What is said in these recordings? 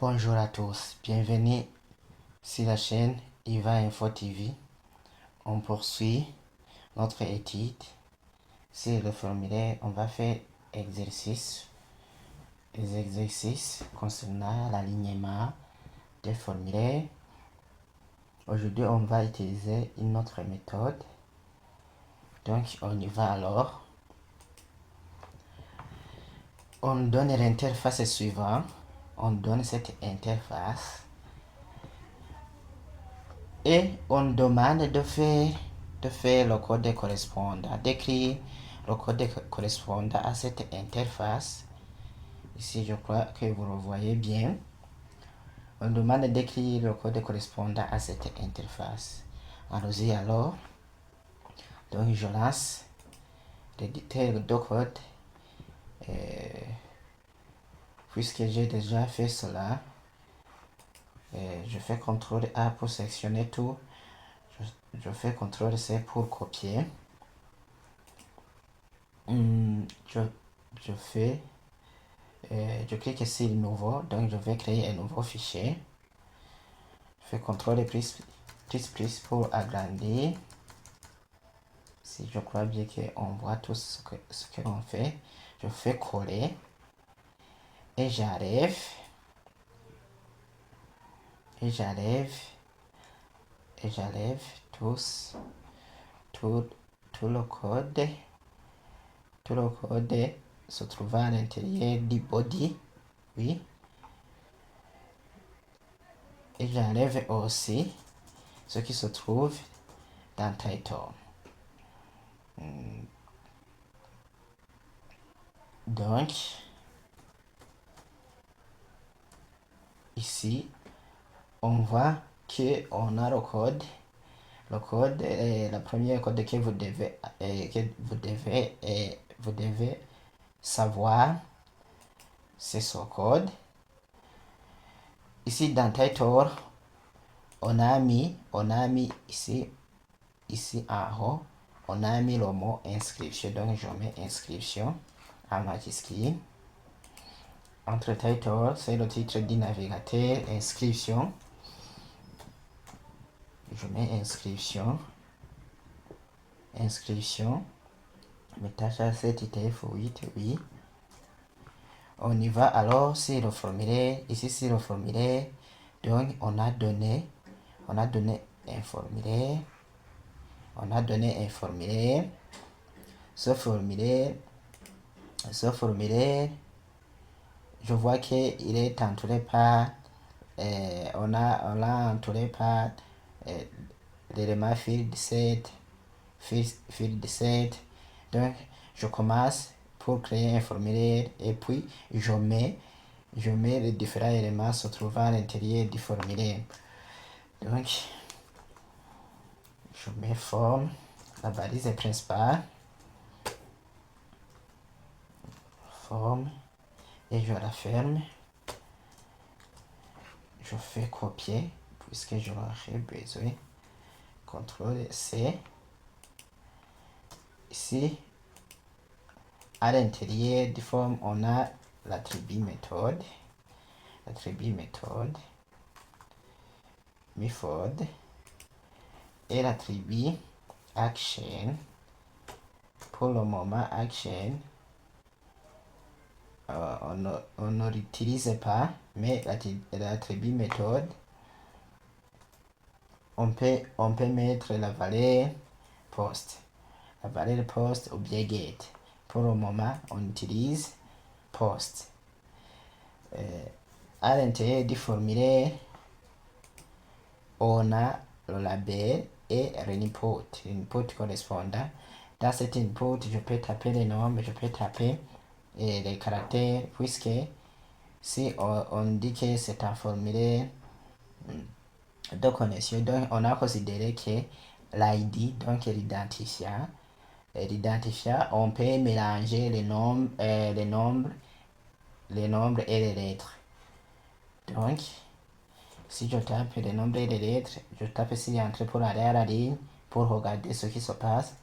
Bonjour à tous, bienvenue sur la chaîne IVA Info TV. On poursuit notre étude sur le formulaire. On va faire les exercices concernant l'alignement des formulaires. Aujourd'hui, on va utiliser une autre méthode. Donc, on y va alors. On donne l'interface suivante. On donne cette interface. Et on demande de faire le code correspondant, d'écrire le code correspondant à cette interface. Ici, je crois que vous le voyez bien. On demande d'écrire le code correspondant à cette interface. Allons-y alors. Donc, je lance l'éditeur de code. Puisque j'ai déjà fait cela, je fais CTRL A pour sélectionner tout. Je fais CTRL C pour copier. Je clique sur nouveau, donc je vais créer un nouveau fichier. Je fais CTRL plus pour agrandir. Si je crois bien qu'on voit tout ce que l'on fait, je fais coller et j'arrive tout le code. Tout le code se trouvant à l'intérieur du body, oui. Et j'enlève aussi ce qui se trouve dans title. Donc, ici, on voit qu'on a le code. Le code est la première code que vous devez savoir, c'est ce code. Ici dans title, on a mis ici en haut, on a mis le mot inscription. Donc je mets inscription en majuscule. Entre title, c'est le titre du navigateur, inscription. Je mets inscription. Métage 7 ITF8, oui. On y va alors sur le formulaire. Ici sur le formulaire, donc on a donné un formulaire. Ce formulaire, je vois qu'il est entouré par on l'a entouré par l'élément field 7. Donc je commence pour créer un formulaire et puis je mets les différents éléments se trouvant à l'intérieur du formulaire. Donc je mets forme, la balise principale, forme, et je la ferme. Je fais copier puisque je l'aurai besoin. CTRL C. Ici, à l'intérieur du forme, on a l'attribut méthode. Method et l'attribut action. Pour le moment, action, on ne l'utilise pas, mais l'attribut méthode, on peut mettre la valeur post. La valeur post ou bien get. Pour le moment, on utilise post. À l'intérieur du formulaire, on a le label et l'input correspondant. Dans cet input, je peux taper les nombres, je peux taper les caractères, puisque si on dit que c'est un formulaire de connexion, donc on a considéré que l'ID, donc l'identifiant, on peut mélanger les nombres et les lettres. Donc, si je tape les nombres et les lettres, je tape ici entrée pour aller à la ligne pour regarder ce qui se passe.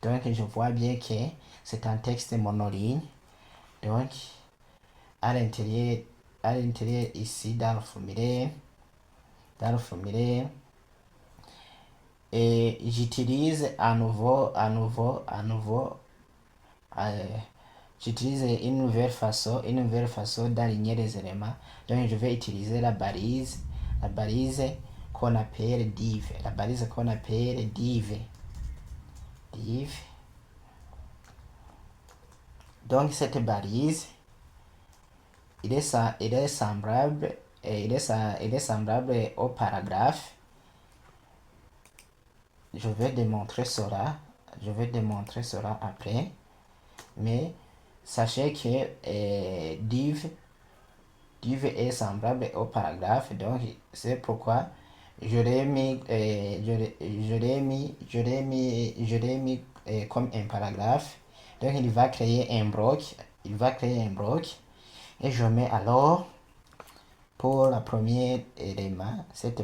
Donc, je vois bien que c'est un texte monoligne. Donc, à l'intérieur à l'intérieur ici dans le formulaire, et j'utilise à nouveau, j'utilise une nouvelle façon d'aligner les éléments. Donc je vais utiliser la balise qu'on appelle div, div. Donc cette balise, il est semblable au paragraphe. Je vais démontrer cela après, mais sachez que div est semblable au paragraphe, donc c'est pourquoi je l'ai mis comme un paragraphe. Donc il va créer un bloc, et je mets alors pour la première élément, cette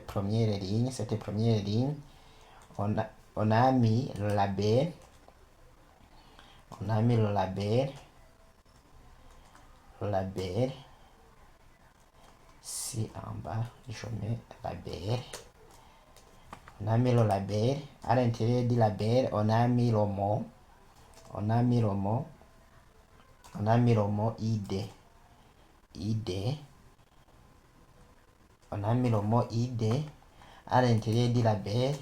première ligne, on a mis le label, si en bas je mets label, on a mis le label, à l'intérieur du label on a mis le mot, id, on a mis le mot id. À l'intérieur du label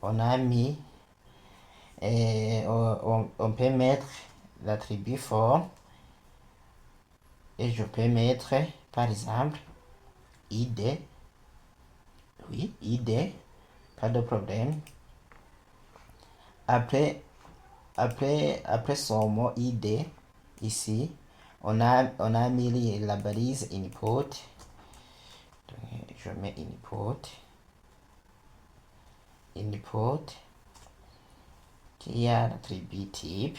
on a mis on peut mettre l'attribut form, et je peux mettre par exemple id, oui, id, pas de problème. Après son mot id, ici on a mis la balise input. Donc, je mets input qui a l'attribut type,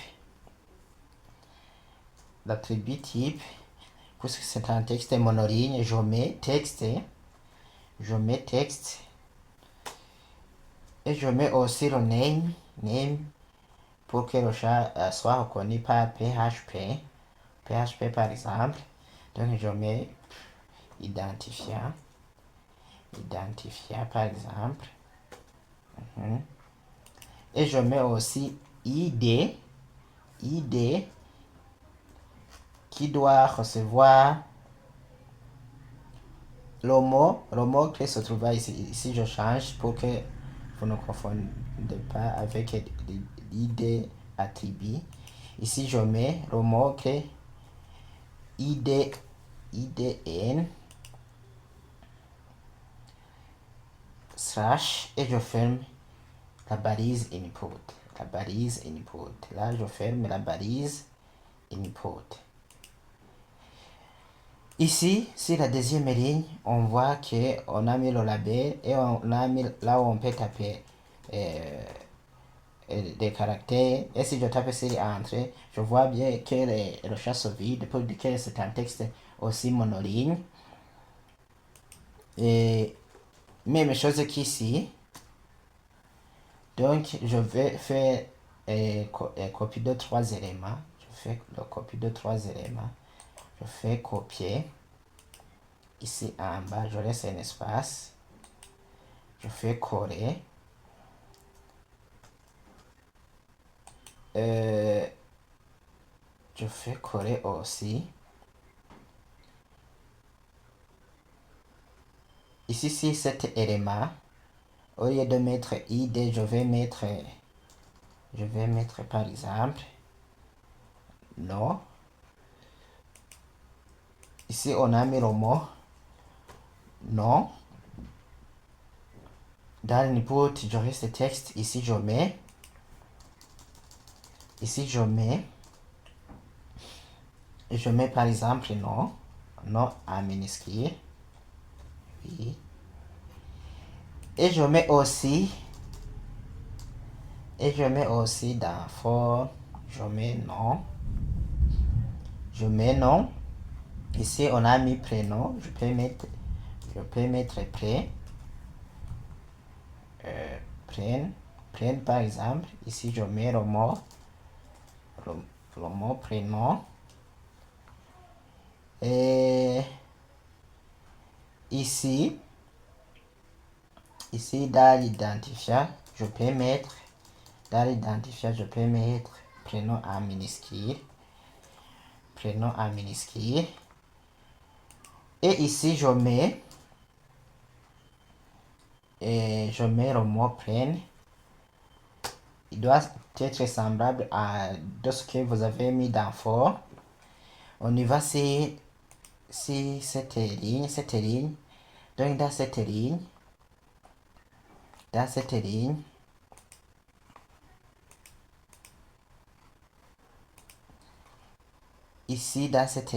puisque c'est un texte monoligne, je mets texte, et je mets aussi le name pour que le chat soit reconnu par PHP par exemple. Donc je mets identifiant par exemple. Et je mets aussi id qui doit recevoir le mot qui se trouve ici. Ici je change pour que vous ne confondez pas avec l'id attribut. Ici je mets le mot que idn / et je ferme la balise input. Là je ferme la balise input. Ici, sur la deuxième ligne, on voit que on a mis le label et on a mis là où on peut taper des caractères. Et si je tape sur entrée, je vois bien que le chat se vide pour dire que c'est un texte aussi monoligne. Et même chose qu'ici. Donc je vais faire copie de 3 éléments. Je fais copier. Ici en bas, je laisse un espace. Je fais coller. Je fais coller aussi. Ici, si cet élément, au lieu de mettre id, je vais mettre par exemple non. Ici, on a mis le mot non. Dans l'input, je reste texte. Ici, je mets par exemple non en minuscule. Oui. Et je mets aussi dans for, je mets non. Ici on a mis prénom, je peux mettre pré, prenne par exemple. Ici je mets le mot prénom. Et ici dans l'identifiant, je peux mettre prénom en minuscule. Et ici, je mets le mot plein. Il doit être semblable à ce que vous avez mis dans for. On y va sur cette ligne. Donc, dans cette ligne, ici, dans cette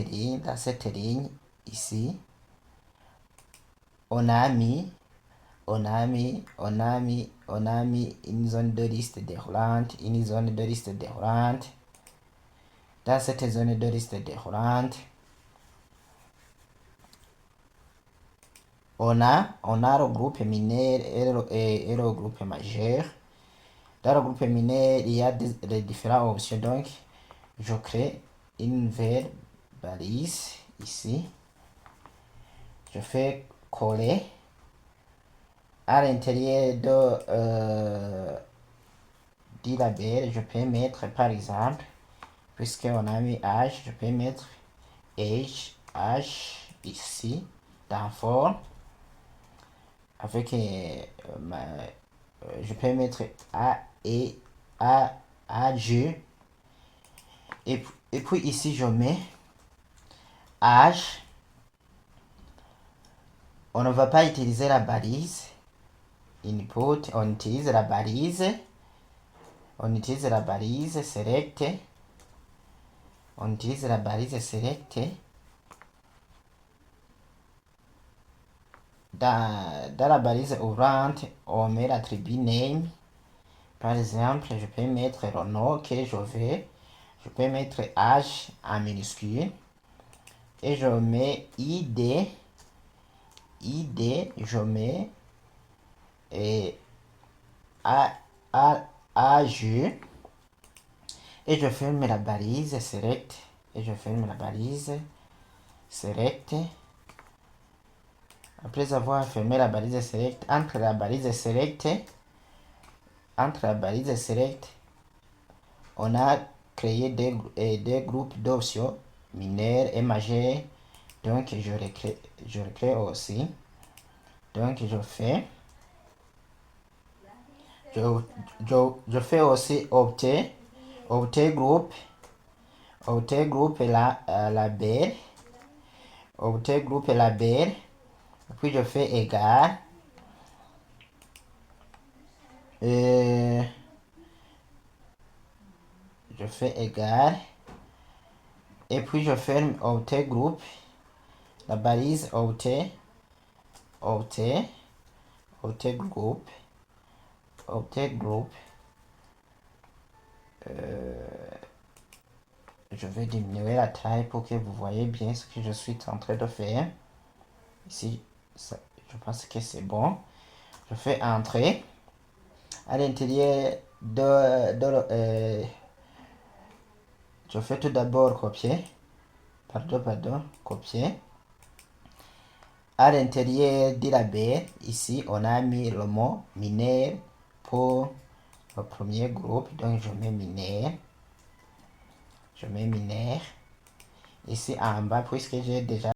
ligne, ici, on a mis une zone de liste déroulante, Dans cette zone de liste déroulante, on a le groupe mineur et le groupe majeur. Dans le groupe mineur, il y a les différentes options. Donc, je crée une nouvelle balise ici. Je fais coller. À l'intérieur du label, je peux mettre par exemple, puisqu'on a mis âge, je peux mettre âge ici dans for avec je peux mettre âge et puis ici je mets âge. On ne va pas utiliser la balise input, on utilise la balise select. Dans la balise ouvrante, on met l'attribut name. Par exemple, je peux mettre le nom que je veux. Je peux mettre âge en minuscule. Et je mets id. Je mets âge. Et je ferme la balise select. Après avoir fermé la balise select, entre la balise select, on a créé deux groupes d'options, mineurs et majeurs. Donc, je recrée aussi. Donc, je fais aussi opter groupe label. Puis je fais égal. Et puis je ferme outer group, la balise outer group. Je vais diminuer la taille pour que vous voyez bien ce que je suis en train de faire. Ici, je pense que c'est bon. Je fais entrer. À l'intérieur je fais tout d'abord copier. Copier. À l'intérieur du label, ici, on a mis le mot mineur pour le premier groupe. Donc, je mets mineur. Ici en bas, puisque j'ai déjà